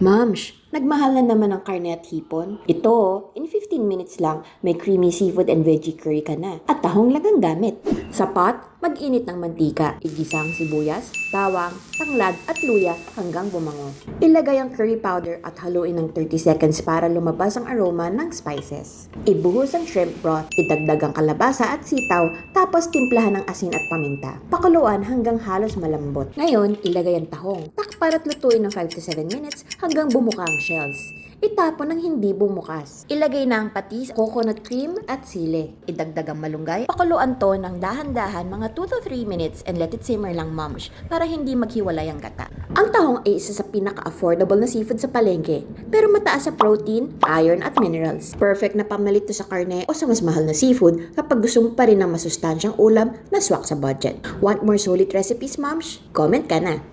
Mams, nagmahal na naman ang karne at hipon. Ito, in 15 minutes lang, may creamy seafood and veggie curry ka na. At tahong lang ang gamit. Sa pot, mag-init ng mantika, igisa ang sibuyas, bawang, tanglad at luya hanggang bumango. Ilagay ang curry powder at haluin ng 30 seconds para lumabas ang aroma ng spices. Ibuhos ang shrimp broth, idagdag ang kalabasa at sitaw, tapos timplahan ng asin at paminta. Pakuluan hanggang halos malambot. Ngayon, ilagay ang tahong. Takpan at lutuin ng 5 to 7 minutes hanggang bumuka ang shells. Itapon ng hindi bumukas. Ilagay na ang patis, coconut cream at sili. Idagdag ang malunggay. Pakuluan to ng dahan-dahan mga 2 to 3 minutes and let it simmer lang, moms, para hindi maghiwalay ang gata. Ang tahong ay isa sa pinaka-affordable na seafood sa palengke, pero mataas sa protein, iron at minerals. Perfect na pamalit to sa karne o sa mas mahal na seafood kapag gusto mo pa rin ng masustansyang ulam na swak sa budget. Want more solid recipes, moms? Comment ka na!